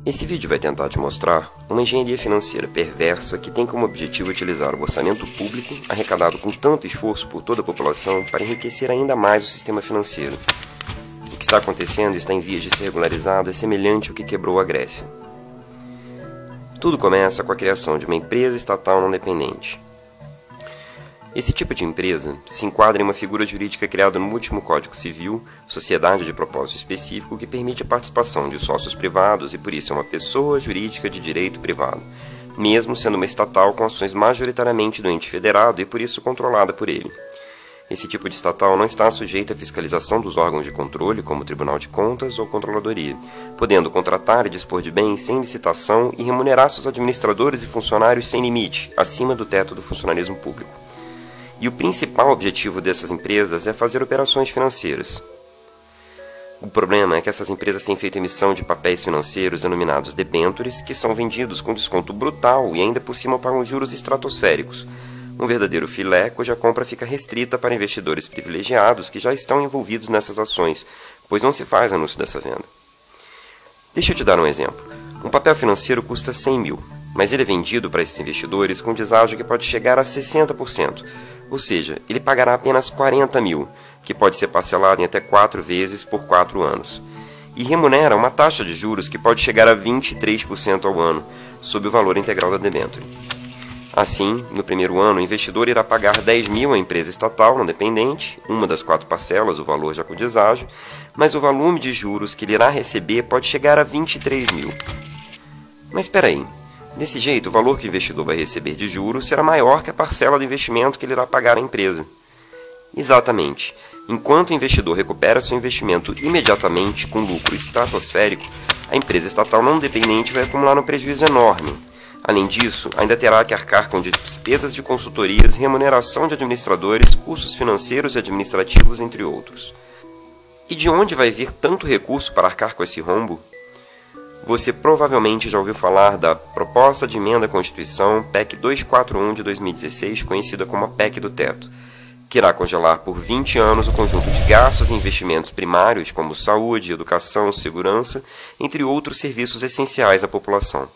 Esse vídeo vai tentar te mostrar uma engenharia financeira perversa que tem como objetivo utilizar o orçamento público, arrecadado com tanto esforço por toda a população, para enriquecer ainda mais o sistema financeiro. O que está acontecendo e está em vias de ser regularizado é semelhante ao que quebrou a Grécia. Tudo começa com a criação de uma empresa estatal não dependente. Esse tipo de empresa se enquadra em uma figura jurídica criada no último Código Civil, sociedade de propósito específico, que permite a participação de sócios privados e por isso é uma pessoa jurídica de direito privado, mesmo sendo uma estatal com ações majoritariamente do ente federado e por isso controlada por ele. Esse tipo de estatal não está sujeito à fiscalização dos órgãos de controle, como o Tribunal de Contas ou Controladoria, podendo contratar e dispor de bens sem licitação e remunerar seus administradores e funcionários sem limite, acima do teto do funcionalismo público. E o principal objetivo dessas empresas é fazer operações financeiras. O problema é que essas empresas têm feito emissão de papéis financeiros denominados debêntures, que são vendidos com desconto brutal e ainda por cima pagam juros estratosféricos. Um verdadeiro filé cuja compra fica restrita para investidores privilegiados que já estão envolvidos nessas ações, pois não se faz anúncio dessa venda. Deixa eu te dar um exemplo. Um papel financeiro custa 100 mil, mas ele é vendido para esses investidores com deságio que pode chegar a 60%. Ou seja, ele pagará apenas 40 mil, que pode ser parcelado em até 4 vezes por 4 anos. E remunera uma taxa de juros que pode chegar a 23% ao ano, sob o valor integral da debênture. Assim, no primeiro ano, o investidor irá pagar 10 mil à empresa estatal não dependente, uma das 4 parcelas, o valor já com deságio, mas o volume de juros que ele irá receber pode chegar a 23 mil. Mas espera aí. Desse jeito, o valor que o investidor vai receber de juros será maior que a parcela do investimento que ele irá pagar à empresa. Exatamente. Enquanto o investidor recupera seu investimento imediatamente com lucro estratosférico, a empresa estatal não dependente vai acumular um prejuízo enorme. Além disso, ainda terá que arcar com despesas de consultorias, remuneração de administradores, custos financeiros e administrativos, entre outros. E de onde vai vir tanto recurso para arcar com esse rombo? Você provavelmente já ouviu falar da Proposta de Emenda à Constituição PEC 241 de 2016, conhecida como a PEC do Teto, que irá congelar por 20 anos o conjunto de gastos e investimentos primários como saúde, educação, segurança, entre outros serviços essenciais à população.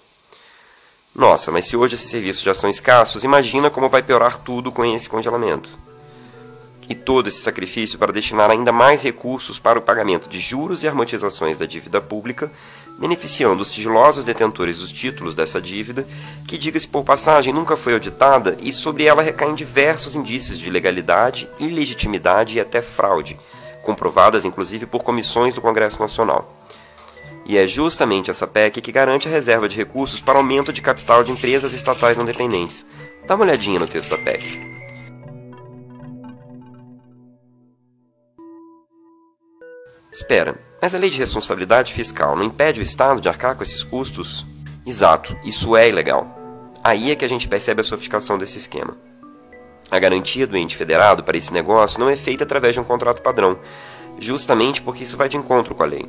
Nossa, mas se hoje esses serviços já são escassos, imagina como vai piorar tudo com esse congelamento. E todo esse sacrifício para destinar ainda mais recursos para o pagamento de juros e amortizações da dívida pública, beneficiando os sigilosos detentores dos títulos dessa dívida, que, diga-se por passagem, nunca foi auditada e sobre ela recaem diversos indícios de ilegalidade, ilegitimidade e até fraude, comprovadas inclusive por comissões do Congresso Nacional. E é justamente essa PEC que garante a reserva de recursos para aumento de capital de empresas estatais não dependentes. Dá uma olhadinha no texto da PEC. Espera, mas a lei de responsabilidade fiscal não impede o Estado de arcar com esses custos? Exato, isso é ilegal. Aí é que a gente percebe a sofisticação desse esquema. A garantia do ente federado para esse negócio não é feita através de um contrato padrão, justamente porque isso vai de encontro com a lei.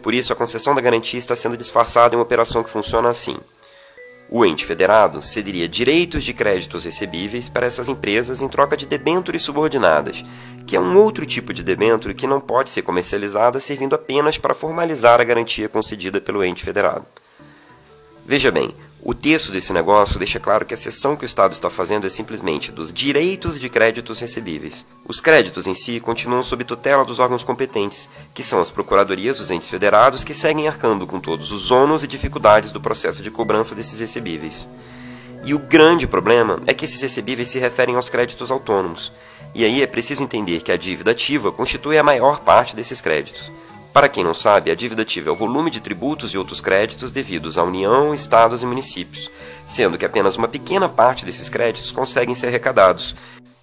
Por isso, a concessão da garantia está sendo disfarçada em uma operação que funciona assim. O ente federado cederia direitos de créditos recebíveis para essas empresas em troca de debêntures subordinadas, que é um outro tipo de debênture que não pode ser comercializada servindo apenas para formalizar a garantia concedida pelo ente federado. Veja bem, o texto desse negócio deixa claro que a cessão que o Estado está fazendo é simplesmente dos direitos de créditos recebíveis. Os créditos em si continuam sob tutela dos órgãos competentes, que são as procuradorias dos entes federados que seguem arcando com todos os ônus e dificuldades do processo de cobrança desses recebíveis. E o grande problema é que esses recebíveis se referem aos créditos autônomos. E aí é preciso entender que a dívida ativa constitui a maior parte desses créditos. Para quem não sabe, a dívida ativa é o volume de tributos e outros créditos devidos à União, Estados e municípios, sendo que apenas uma pequena parte desses créditos conseguem ser arrecadados.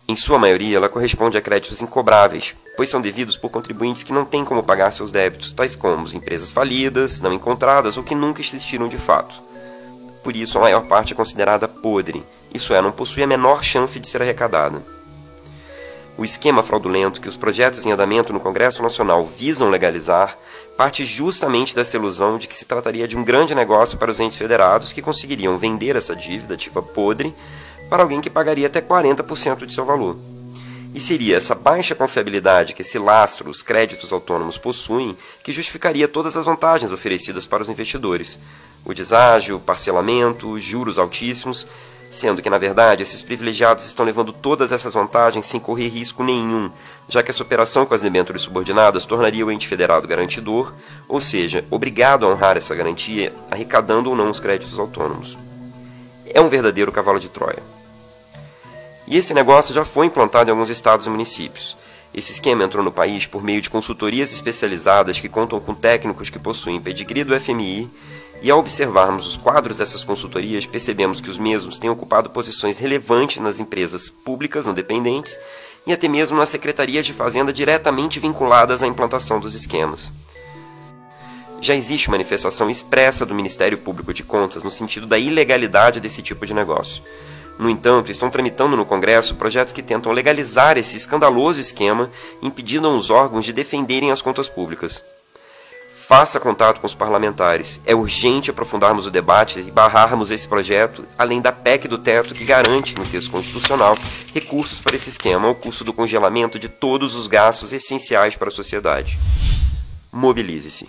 Em sua maioria, ela corresponde a créditos incobráveis, pois são devidos por contribuintes que não têm como pagar seus débitos, tais como empresas falidas, não encontradas ou que nunca existiram de fato. Por isso, a maior parte é considerada podre, isso é, não possui a menor chance de ser arrecadada. O esquema fraudulento que os projetos em andamento no Congresso Nacional visam legalizar parte justamente dessa ilusão de que se trataria de um grande negócio para os entes federados que conseguiriam vender essa dívida ativa podre para alguém que pagaria até 40% de seu valor. E seria essa baixa confiabilidade que esse lastro, os créditos autônomos, possuem, que justificaria todas as vantagens oferecidas para os investidores. O deságio, o parcelamento, os juros altíssimos, sendo que, na verdade, esses privilegiados estão levando todas essas vantagens sem correr risco nenhum, já que essa operação com as debêntures subordinadas tornaria o ente federado garantidor, ou seja, obrigado a honrar essa garantia, arrecadando ou não os créditos autônomos. É um verdadeiro cavalo de Troia. E esse negócio já foi implantado em alguns estados e municípios. Esse esquema entrou no país por meio de consultorias especializadas que contam com técnicos que possuem pedigree do FMI, e ao observarmos os quadros dessas consultorias, percebemos que os mesmos têm ocupado posições relevantes nas empresas públicas não dependentes e até mesmo nas secretarias de fazenda diretamente vinculadas à implantação dos esquemas. Já existe manifestação expressa do Ministério Público de Contas no sentido da ilegalidade desse tipo de negócio. No entanto, estão tramitando no Congresso projetos que tentam legalizar esse escandaloso esquema, impedindo aos órgãos de defenderem as contas públicas. Faça contato com os parlamentares. É urgente aprofundarmos o debate e barrarmos esse projeto, além da PEC do teto que garante, no texto constitucional, recursos para esse esquema ao custo do congelamento de todos os gastos essenciais para a sociedade. Mobilize-se.